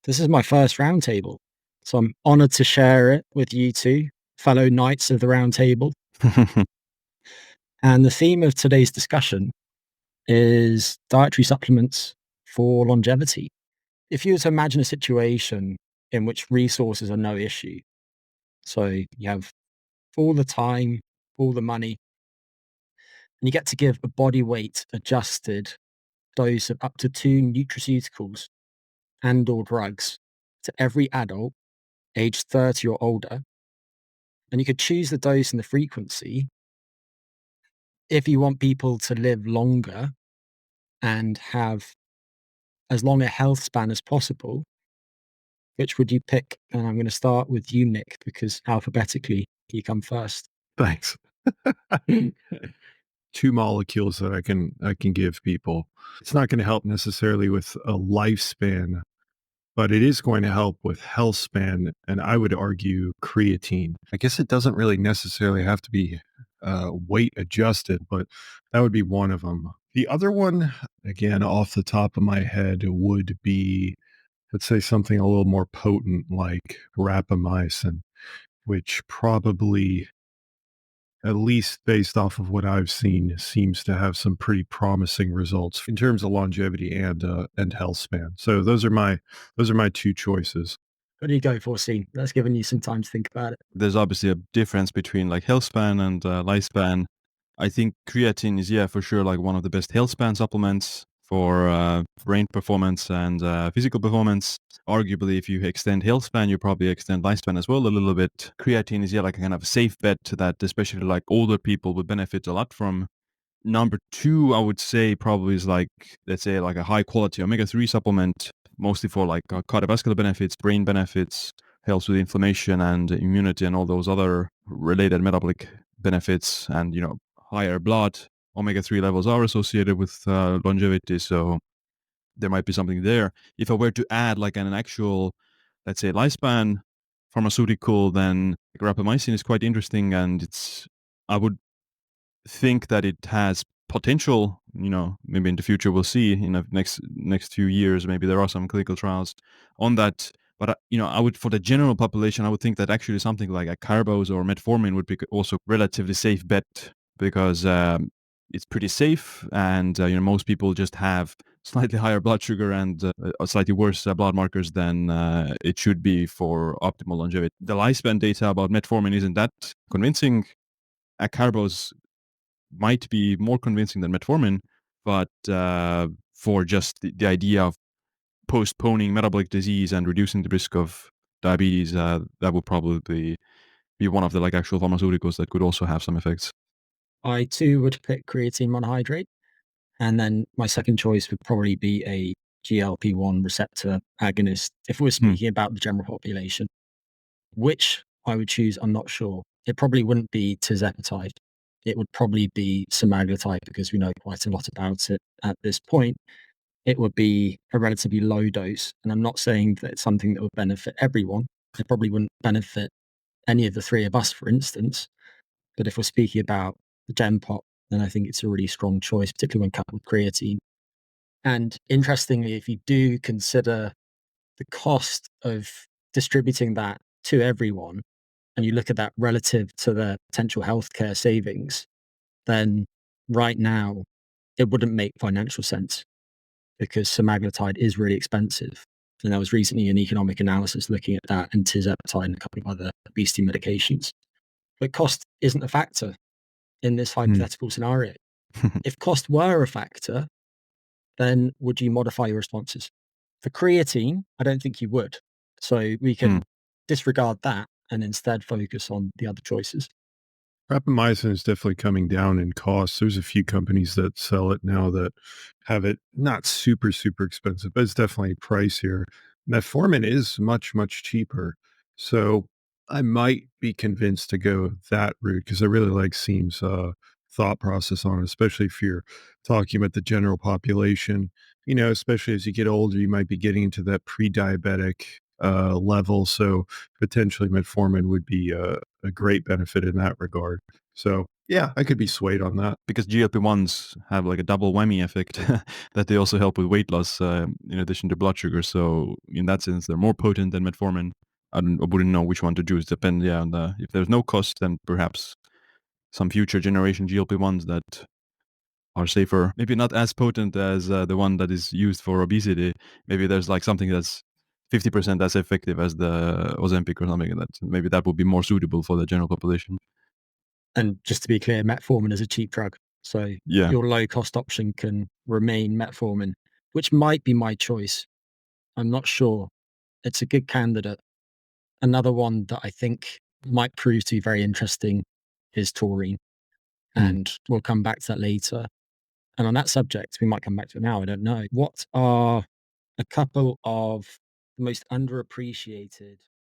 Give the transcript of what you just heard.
This is my first roundtable, so I'm honored to share it with you two, fellow knights of the round table. And the theme of today's discussion is dietary supplements for longevity. If you were to imagine a situation in which resources are no issue, so you have all the time, all the money, and you get to give a body weight adjusted dose of up to 2 nutraceuticals and or drugs to every adult aged 30 or older, and you could choose the dose and the frequency if you want people to live longer and have as long a health span as possible. Which would you pick? And I'm going to start with you, Nick, because alphabetically you come first. Thanks. Two molecules that I can give people. It's not going to help necessarily with a lifespan, but it is going to help with health span, and I would argue creatine. I guess it doesn't really necessarily have to be weight adjusted, but that would be one of them. The other one, again, off the top of my head, would be, let's say, something a little more potent like rapamycin, which probably, at least based off of what I've seen, seems to have some pretty promising results in terms of longevity and health span. So those are my two choices. What do you go for, Siim? That's given you some time to think about it. There's obviously a difference between like health span and lifespan. I think creatine is, yeah, for sure, like one of the best health span supplements for brain performance and physical performance. Arguably, if you extend health span, you probably extend lifespan as well a little bit. Creatine is, yeah, like a kind of a safe bet that especially like older people would benefit a lot from. Number two, I would say probably is like, let's say like a high quality omega-3 supplement, mostly for like cardiovascular benefits, brain benefits, helps with inflammation and immunity and all those other related metabolic benefits. And, higher blood omega-3 levels are associated with longevity. So there might be something there. If I were to add like an actual, let's say, lifespan pharmaceutical, then rapamycin is quite interesting. And I would think that it has potential. Maybe in the future we'll see in the next few years, maybe there are some clinical trials on that. But I would, for the general population, I would think that actually something like a carbos or metformin would be also relatively safe bet, because it's pretty safe, and most people just have slightly higher blood sugar and slightly worse blood markers than it should be for optimal longevity. The lifespan data about metformin isn't that convincing. Carbos might be more convincing than metformin, but for just the idea of postponing metabolic disease and reducing the risk of diabetes, that would probably be one of the like actual pharmaceuticals that could also have some effects. I too would pick creatine monohydrate. And then my second choice would probably be a GLP-1 receptor agonist. If we're Hmm. speaking about the general population, which I would choose, I'm not sure. It probably wouldn't be tirzepatide. It would probably be semaglutide, because we know quite a lot about it at this point. It would be a relatively low dose. And I'm not saying that it's something that would benefit everyone. It probably wouldn't benefit any of the three of us, for instance. But if we're speaking about the Gen Pop, then I think it's a really strong choice, particularly when coupled with creatine. And interestingly, if you do consider the cost of distributing that to everyone, and you look at that relative to the potential healthcare savings, then right now it wouldn't make financial sense, because semaglutide is really expensive. And there was recently an economic analysis looking at that, and tirzepatide and a couple of other obesity medications. But cost isn't a factor in this hypothetical scenario. If cost were a factor, then would you modify your responses? For creatine, I don't think you would. So we can disregard that and instead focus on the other choices. Rapamycin is definitely coming down in cost. There's a few companies that sell it now that have it not super, super expensive, but it's definitely pricier. Metformin is much, much cheaper. So I might be convinced to go that route, because I really like Siem's thought process on it, especially if you're talking about the general population. Especially as you get older, you might be getting into that pre-diabetic level. So potentially metformin would be a great benefit in that regard. So Yeah, I could be swayed on that. Because GLP-1s have like a double whammy effect that they also help with weight loss in addition to blood sugar. So in that sense, they're more potent than metformin. I wouldn't know which one to choose. Depend, yeah, on the, if there's no cost, then perhaps some future generation GLP-1s that are safer. Maybe not as potent as the one that is used for obesity. Maybe there's like something that's 50% as effective as the Ozempic or something. That maybe that would be more suitable for the general population. And just to be clear, metformin is a cheap drug. So Yeah. your low cost option can remain metformin, which might be my choice. I'm not sure. It's a good candidate. Another one that I think might prove to be very interesting is taurine. Hmm. And we'll come back to that later. And on that subject, we might come back to it now. I don't know. What are a couple of the most underappreciated